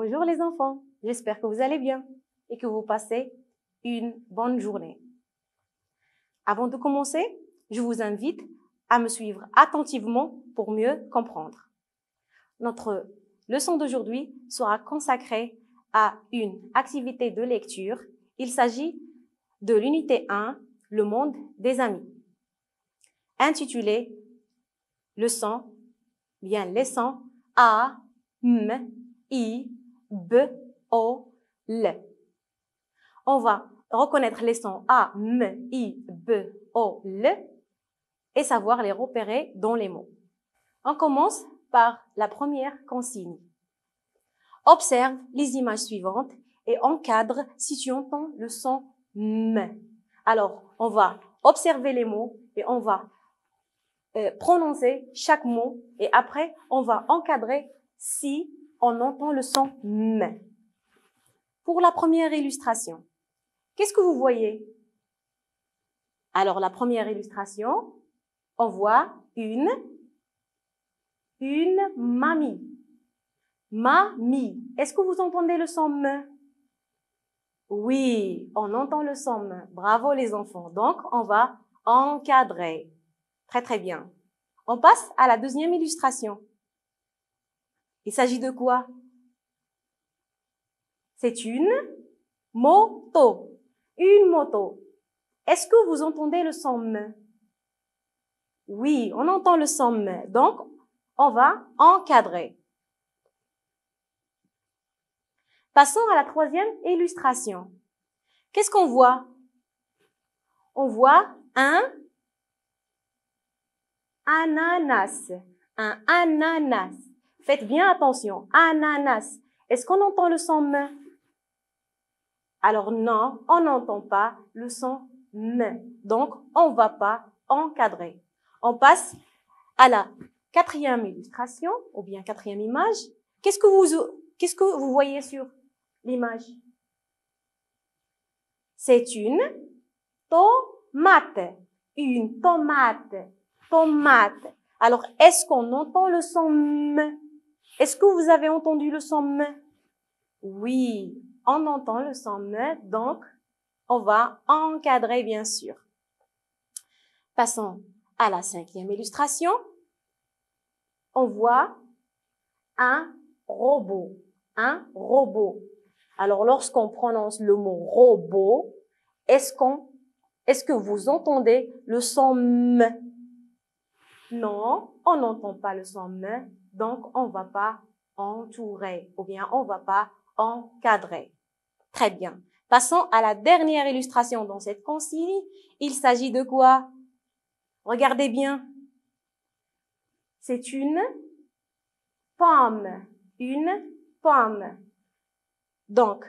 Bonjour les enfants, j'espère que vous allez bien et que vous passez une bonne journée. Avant de commencer, je vous invite à me suivre attentivement pour mieux comprendre. Notre leçon d'aujourd'hui sera consacrée à une activité de lecture. Il s'agit de l'unité 1, le monde des amis, intitulée leçon, leçon A, M, I, B, O, L. On va reconnaître les sons A, M, I, B, O, L et savoir les repérer dans les mots. On commence par la première consigne. Observe les images suivantes et encadre si tu entends le son M. Alors, on va observer les mots et on va prononcer chaque mot et après, on va encadrer si on entend le son M. Pour la première illustration, qu'est-ce que vous voyez? Alors, la première illustration, on voit une mamie. Mamie. Est-ce que vous entendez le son M? Oui, on entend le son M. Bravo les enfants. Donc, on va encadrer. Très, très bien. On passe à la deuxième illustration. Il s'agit de quoi? C'est une moto. Une moto. Est-ce que vous entendez le son M? Oui, on entend le son M. Donc, on va encadrer. Passons à la troisième illustration. Qu'est-ce qu'on voit? On voit un ananas. Un ananas. Faites bien attention. Ananas. Est-ce qu'on entend le son M? Alors non, on n'entend pas le son M. Donc, on ne va pas encadrer. On passe à la quatrième illustration, ou bien quatrième image. Qu'est-ce que vous voyez sur l'image? C'est une tomate. Une tomate. Tomate. Alors, est-ce qu'on entend le son M? Est-ce que vous avez entendu le son M? Oui, on entend le son M, donc on va encadrer bien sûr. Passons à la cinquième illustration. On voit un robot. Un robot. Alors, lorsqu'on prononce le mot robot, est-ce que vous entendez le son M? Non, on n'entend pas le son M, donc on ne va pas entourer, ou bien on ne va pas encadrer. Très bien. Passons à la dernière illustration dans cette consigne. Il s'agit de quoi? Regardez bien. C'est une pomme. Une pomme. Donc,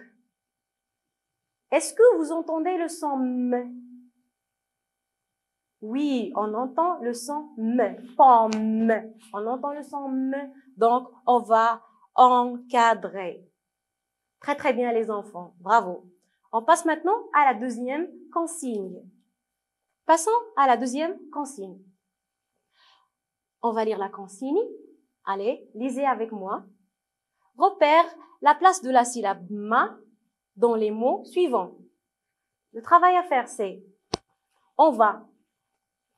est-ce que vous entendez le son M? Oui, on entend le son M. Pomme. On entend le son M. Donc, on va encadrer. Très, très bien, les enfants. Bravo. On passe maintenant à la deuxième consigne. Passons à la deuxième consigne. On va lire la consigne. Allez, lisez avec moi. Repère la place de la syllabe ma dans les mots suivants. Le travail à faire, c'est on va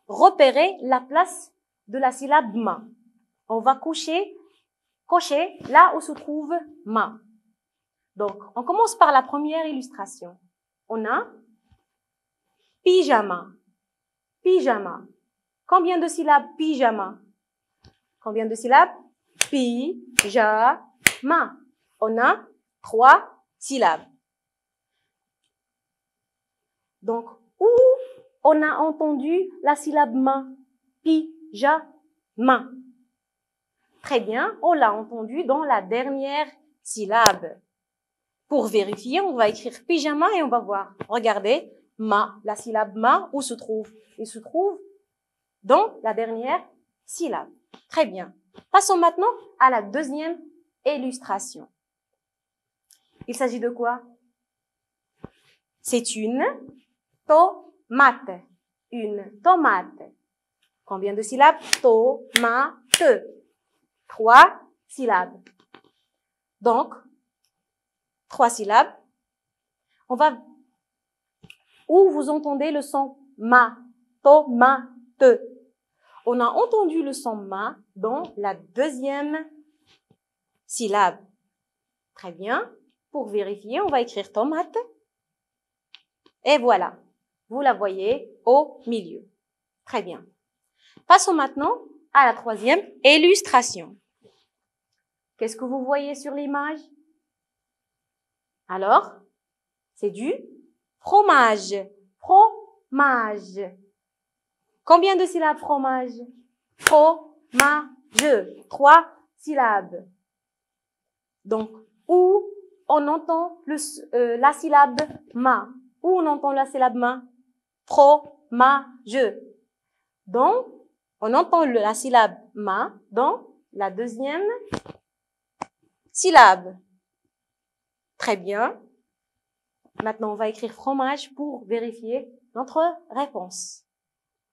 repérer la place de la syllabe ma. On va cocher là où se trouve ma. Donc, on commence par la première illustration. On a pyjama. Pyjama. Combien de syllabes pyjama? Combien de syllabes? Pyjama. On a 3 syllabes. Donc, où on a entendu la syllabe ma? Pyjama. Très bien, on l'a entendu dans la dernière syllabe. Pour vérifier, on va écrire pyjama et on va voir. Regardez, ma, la syllabe ma, où se trouve? Il se trouve dans la dernière syllabe. Très bien. Passons maintenant à la deuxième illustration. Il s'agit de quoi? C'est une tomate. Une tomate. Combien de syllabes? Tomate. 3 syllabes. Donc, 3 syllabes. Où vous entendez le son ma, tomate. On a entendu le son ma dans la deuxième syllabe. Très bien. Pour vérifier, on va écrire tomate. Et voilà. Vous la voyez au milieu. Très bien. Passons maintenant à la troisième illustration. Qu'est-ce que vous voyez sur l'image? Alors, c'est du fromage. Fromage. Combien de syllabes fromage? Fromage. 3 syllabes. Donc, où on entend la syllabe ma? Où on entend la syllabe ma? Fromage. Donc, on entend la syllabe ma dans la deuxième syllabe. Très bien. Maintenant, on va écrire fromage pour vérifier notre réponse.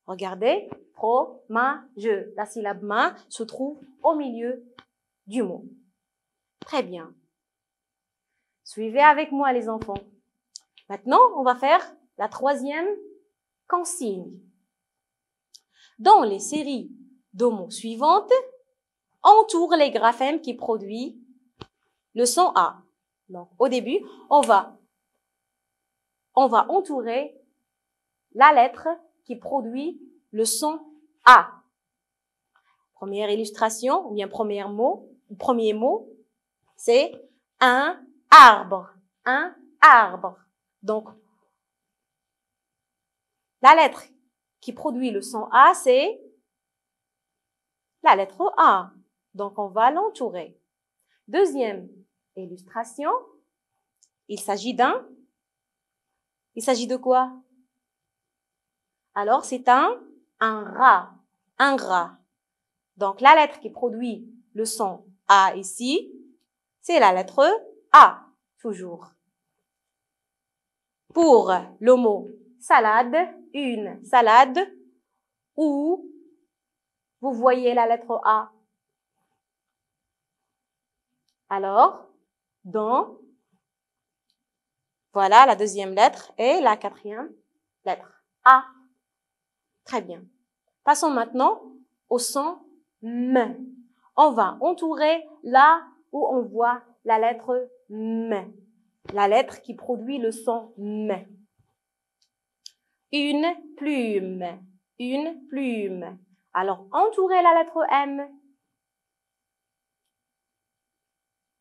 Regardez, fromage. La syllabe ma se trouve au milieu du mot. Très bien. Suivez avec moi, les enfants. Maintenant, on va faire la troisième consigne. Dans les séries de mots suivantes, entoure les graphèmes qui produisent le son A. Donc, au début, on va entourer la lettre qui produit le son A. Première illustration, ou bien premier mot, c'est un arbre. Un arbre. Donc, la lettre qui produit le son A, c'est la lettre A. Donc, on va l'entourer. Deuxième illustration, il s'agit de quoi? Alors, c'est un rat. Un rat. Donc, la lettre qui produit le son A ici, c'est la lettre A, toujours. Pour le mot salade, une salade, où vous voyez la lettre A. Alors, voilà la deuxième lettre et la quatrième lettre. A. Très bien. Passons maintenant au son M. On va entourer là où on voit la lettre M. La lettre qui produit le son M. Une plume. Une plume. Alors, entourez la lettre M.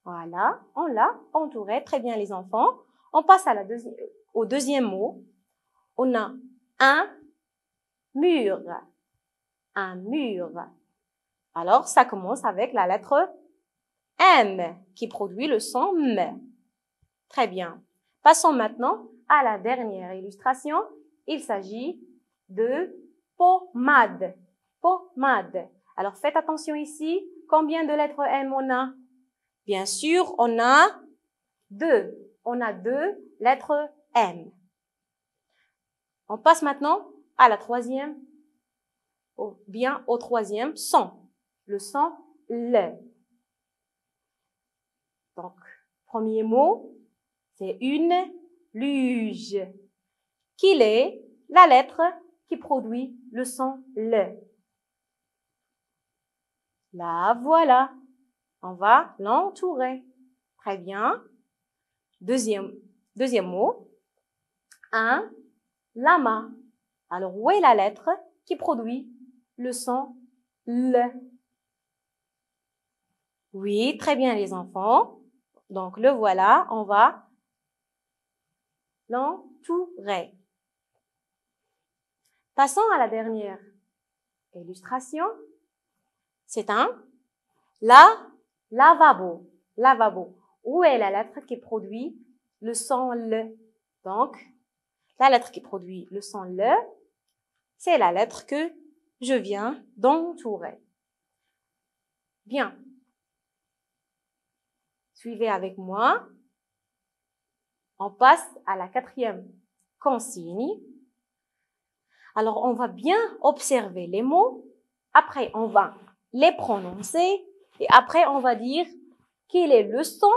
Voilà, on l'a entouré. Très bien, les enfants. On passe au deuxième mot. On a un mur. Un mur. Alors, ça commence avec la lettre M qui produit le son M. Très bien. Passons maintenant à la dernière illustration. Il s'agit de pommade. Pommade. Alors, faites attention ici. Combien de lettres M on a? Bien sûr, on a 2. On a 2 lettres M. On passe maintenant à la troisième, ou bien au troisième son. Le son le. Donc, premier mot, c'est une luge. Qu'il est la lettre qui produit le son le. La voilà. On va l'entourer. Très bien. Deuxième mot. Un lama. Alors, où est la lettre qui produit le son le? Oui, très bien les enfants. Donc, le voilà. On va l'entourer. Passons à la dernière illustration. C'est un lavabo. Lavabo. Où est la lettre qui produit le son le? Donc, la lettre qui produit le son le, c'est la lettre que je viens d'entourer. Bien. Suivez avec moi. On passe à la quatrième consigne. Alors, on va bien observer les mots. Après, on va les prononcer. Et après, on va dire quel est le son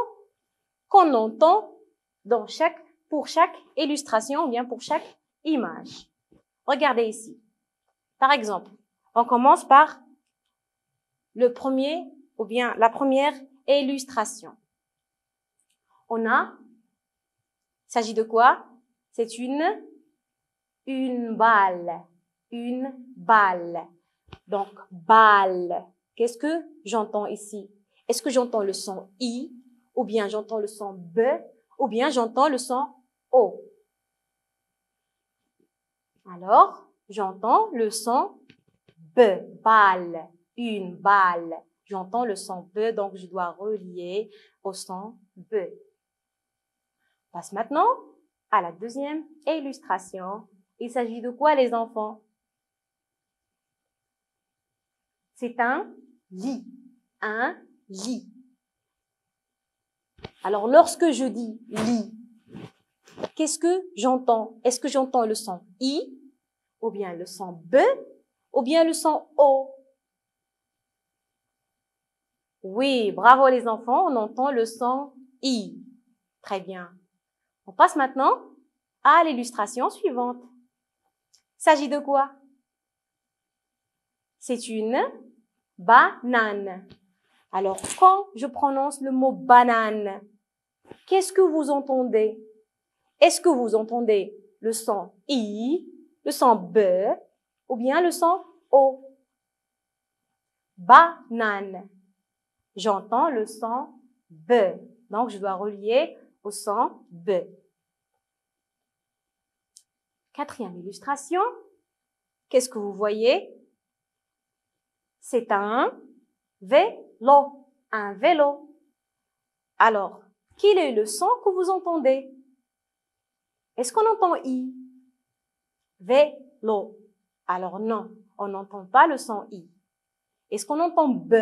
qu'on entend pour chaque illustration ou bien pour chaque image. Regardez ici. Par exemple, on commence par le premier ou bien la première illustration. Il s'agit de quoi? C'est une balle. Une balle. Donc, balle. Qu'est-ce que j'entends ici? Est-ce que j'entends le son I, ou bien j'entends le son B, ou bien j'entends le son O? Alors, j'entends le son B, balle, une balle. J'entends le son B, donc je dois relier au son B. On passe maintenant à la deuxième illustration. Il s'agit de quoi, les enfants? C'est un lit. Un lit. Alors, lorsque je dis lit, qu'est-ce que j'entends? Est-ce que j'entends le son I, ou bien le son B, ou bien le son O? Oui, bravo les enfants, on entend le son I. Très bien. On passe maintenant à l'illustration suivante. Il s'agit de quoi? C'est une banane. Alors, quand je prononce le mot banane, qu'est-ce que vous entendez? Est-ce que vous entendez le son I, le son B, ou bien le son O? Banane. J'entends le son B. Donc, je dois relier au son B. Quatrième illustration. Qu'est-ce que vous voyez? C'est un vélo. Un vélo. Alors, quel est le son que vous entendez? Est-ce qu'on entend I? Vélo. Alors non, on n'entend pas le son I. Est-ce qu'on entend B?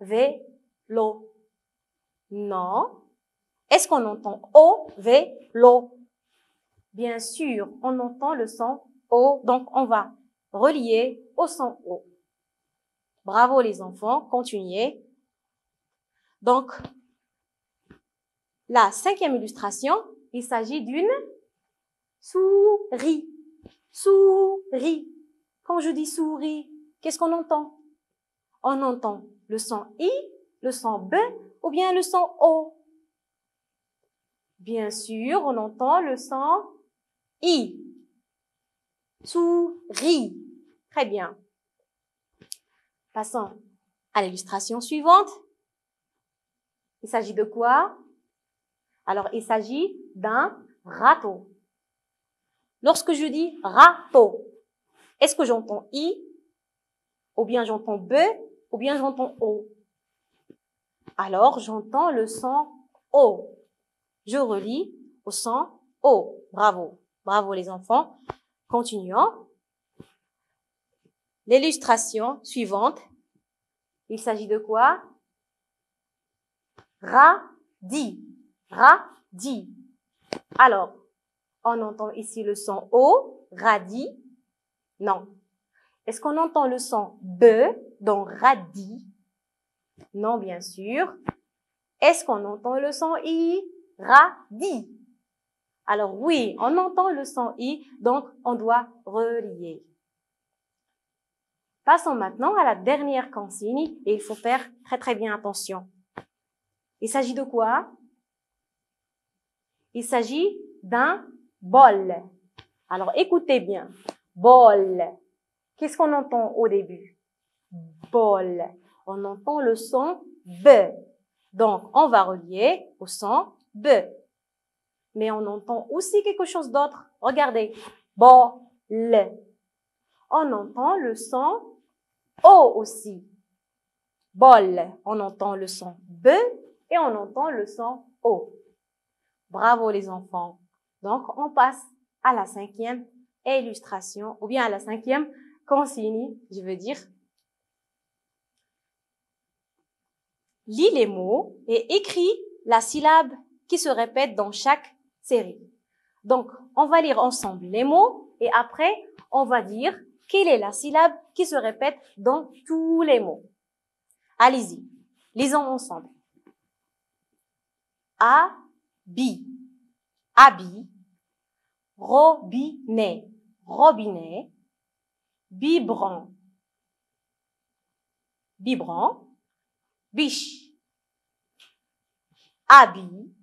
Vélo. Non. Est-ce qu'on entend O? Vélo. Bien sûr, on entend le son O, donc on va relier au son O. Bravo les enfants, continuez. Donc, la cinquième illustration, il s'agit d'une souris. Souris. Quand je dis souris, qu'est-ce qu'on entend? On entend le son I, le son B ou bien le son O. Bien sûr, on entend le son I. Souris. Très bien. Passons à l'illustration suivante. Il s'agit de quoi? Alors, il s'agit d'un râteau. Lorsque je dis râteau, est-ce que j'entends I, ou bien j'entends B, ou bien j'entends O? Alors, j'entends le son O. Je relis au son O. Bravo. Bravo les enfants. Continuons. L'illustration suivante. Il s'agit de quoi? Radis. Radis. Alors, on entend ici le son O, radis. Non. Est-ce qu'on entend le son B dans radis? Non, bien sûr. Est-ce qu'on entend le son I? Radis. Alors oui, on entend le son I, donc on doit relier. Passons maintenant à la dernière consigne et il faut faire très très bien attention. Il s'agit de quoi? Il s'agit d'un bol. Alors écoutez bien. Bol. Qu'est-ce qu'on entend au début? Bol. On entend le son B. Donc on va relier au son B. Mais on entend aussi quelque chose d'autre. Regardez. Bol. On entend le son O aussi. Bol. On entend le son B et on entend le son O. Bravo les enfants. Donc, on passe à la cinquième illustration, ou bien à la cinquième consigne, je veux dire. Lis les mots et écris la syllabe qui se répète dans chaque série. Donc, on va lire ensemble les mots et après, on va dire quelle est la syllabe qui se répète dans tous les mots. Allez-y, lisons ensemble. A, bi. habit, robinet, robinet, biberon, biberon, biche, habit,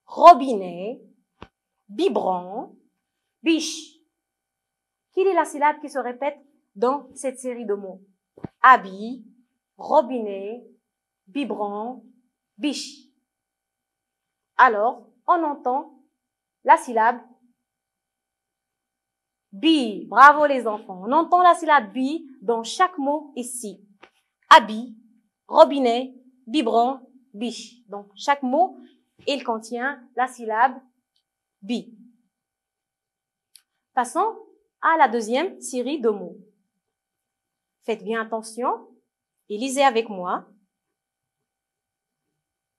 robinet, biberon, biche. Quelle est la syllabe qui se répète dans cette série de mots? Habit, robinet, biberon, biche. Alors, on entend la syllabe bi. Bravo les enfants. On entend la syllabe bi dans chaque mot ici. Habit, robinet, biberon, biche. Donc, chaque mot, il contient la syllabe bi. Passons à la deuxième série de mots. Faites bien attention et lisez avec moi.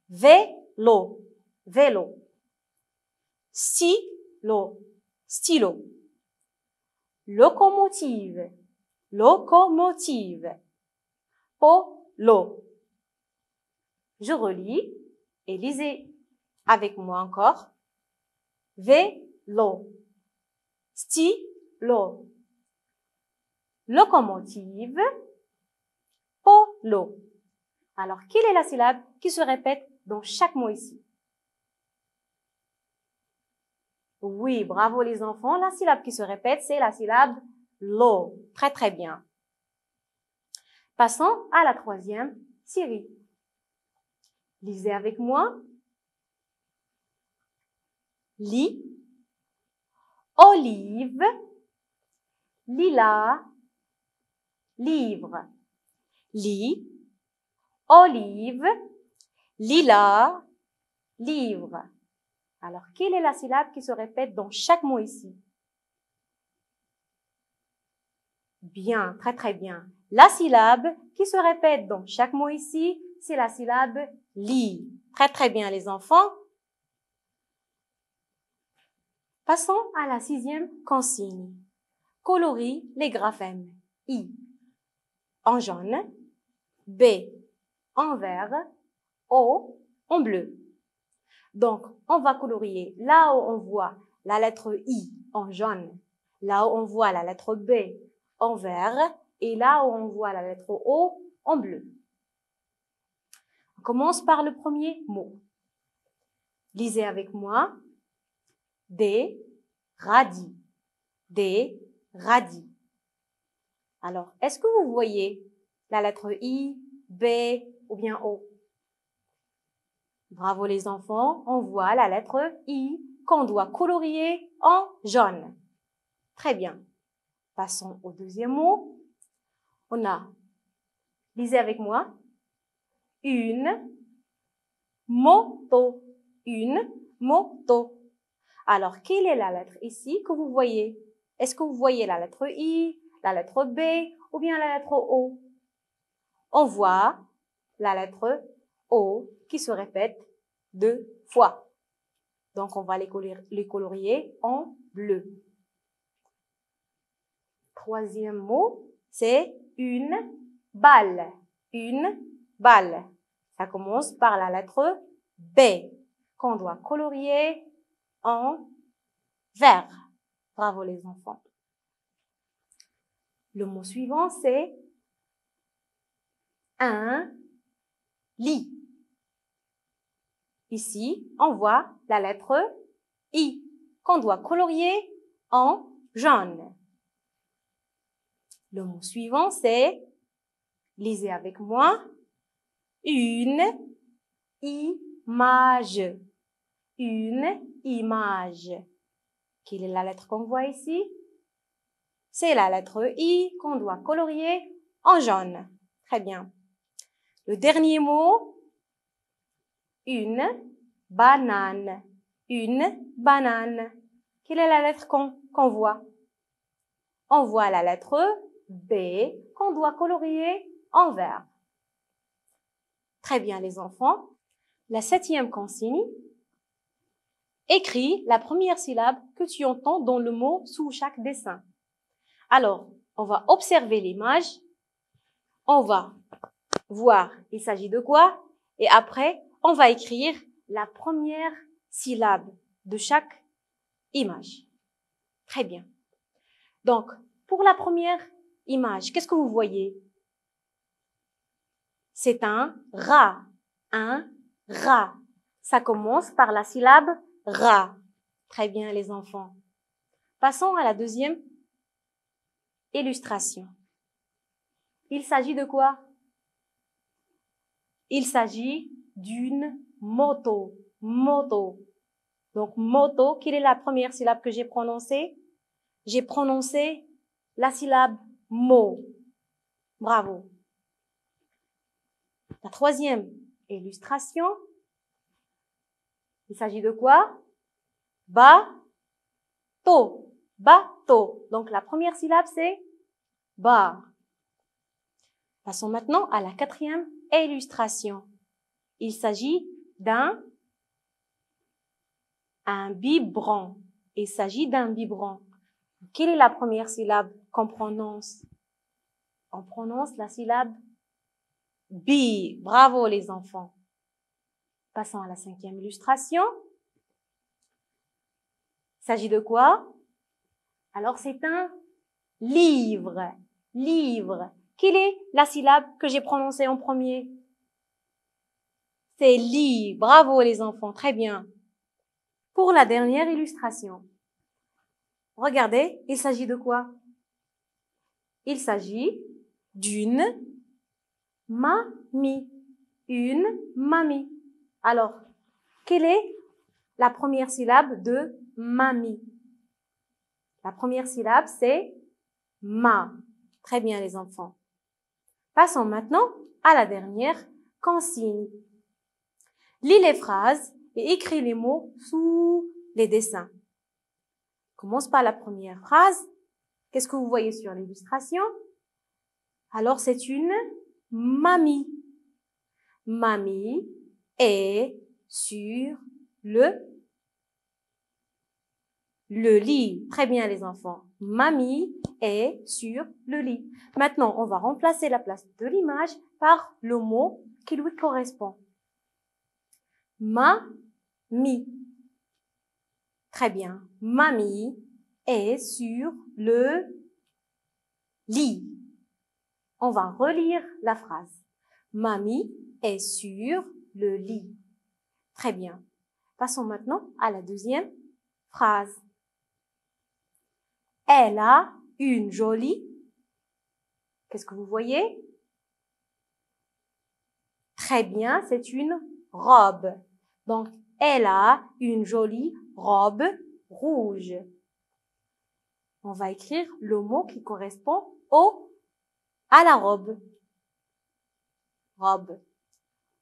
Vélo, vélo. Stylo, stylo. Locomotive, locomotive. Polo. Je relis et lisez avec moi encore. Vélo, stylo, locomotive, polo. Alors, quelle est la syllabe qui se répète dans chaque mot ici? Oui, bravo les enfants. La syllabe qui se répète, c'est la syllabe lo. Très, très bien. Passons à la troisième série. Lisez avec moi. Lit, olive, lilas, livre. Lit, olive, lilas, livre. Alors, quelle est la syllabe qui se répète dans chaque mot ici? Bien, très très bien. La syllabe qui se répète dans chaque mot ici, c'est la syllabe li. Très très bien les enfants. Passons à la sixième consigne. Colorie les graphèmes. I en jaune, B en vert, O en bleu. Donc, on va colorier là où on voit la lettre I en jaune, là où on voit la lettre B en vert et là où on voit la lettre O en bleu. On commence par le premier mot. Lisez avec moi. Des radis. Des radis. Alors, est-ce que vous voyez la lettre I, B ou bien O? Bravo les enfants, on voit la lettre I qu'on doit colorier en jaune. Très bien. Passons au deuxième mot. On a, lisez avec moi, une moto. Une moto. Alors, quelle est la lettre ici que vous voyez? Est-ce que vous voyez la lettre I, la lettre B ou bien la lettre O? On voit la lettre O qui se répète 2 fois. Donc, on va les colorier en bleu. Troisième mot, c'est une balle. Une balle. Ça commence par la lettre B qu'on doit colorier en vert. Bravo les enfants. Le mot suivant, c'est un lit. Ici, on voit la lettre I qu'on doit colorier en jaune. Le mot suivant, c'est, lisez avec moi, une image. Une image. Quelle est la lettre qu'on voit ici? C'est la lettre I qu'on doit colorier en jaune. Très bien. Le dernier mot, une banane. Une banane. Quelle est la lettre qu'on voit? On voit la lettre B qu'on doit colorier en vert. Très bien les enfants. La septième consigne. Écris la première syllabe que tu entends dans le mot sous chaque dessin. Alors, on va observer l'image. On va voir il s'agit de quoi. Et après, on va écrire la première syllabe de chaque image. Très bien. Donc, pour la première image, qu'est-ce que vous voyez? C'est un rat. Un rat. Ça commence par la syllabe ra. Très bien, les enfants. Passons à la deuxième illustration. Il s'agit de quoi? Il s'agit d'une moto. Moto. Donc, moto, quelle est la première syllabe que j'ai prononcée? J'ai prononcé la syllabe mo. Bravo. La troisième illustration. Il s'agit de quoi? Bateau. Bateau. Donc, la première syllabe, c'est ba. Passons maintenant à la quatrième illustration. Il s'agit d'un biberon. Il s'agit d'un biberon. Quelle est la première syllabe qu'on prononce? On prononce la syllabe bi. Bravo les enfants. Passons à la cinquième illustration. Il s'agit de quoi? Alors c'est un livre. Livre. Quelle est la syllabe que j'ai prononcée en premier? C'est li. Bravo les enfants. Très bien. Pour la dernière illustration. Regardez, il s'agit de quoi? Il s'agit d'une mamie. Une mamie. Alors, quelle est la première syllabe de mamie? La première syllabe, c'est ma. Très bien, les enfants. Passons maintenant à la dernière consigne. Lis les phrases et écris les mots sous les dessins. Commence par la première phrase. Qu'est-ce que vous voyez sur l'illustration? Alors, c'est une mamie. Mamie est sur le lit. Très bien, les enfants. Mamie est sur le lit. Maintenant, on va remplacer la place de l'image par le mot qui lui correspond. Mamie. Très bien. Mamie est sur le lit. On va relire la phrase. Mamie est sur le lit. Très bien. Passons maintenant à la deuxième phrase. Elle a une jolie... Qu'est-ce que vous voyez? Très bien, c'est une robe. Donc, elle a une jolie robe rouge. On va écrire le mot qui correspond à la robe. Robe.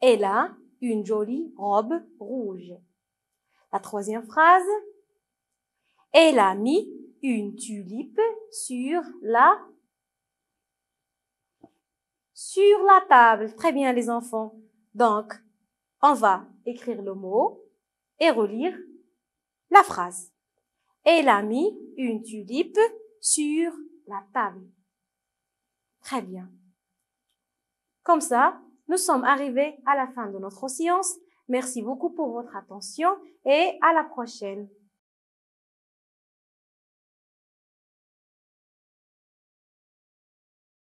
Elle a une jolie robe rouge. La troisième phrase. Elle a mis une tulipe sur la table. Très bien, les enfants. Donc, on va écrire le mot et relire la phrase. Elle a mis une tulipe sur la table. Très bien. Comme ça, nous sommes arrivés à la fin de notre séance. Merci beaucoup pour votre attention et à la prochaine.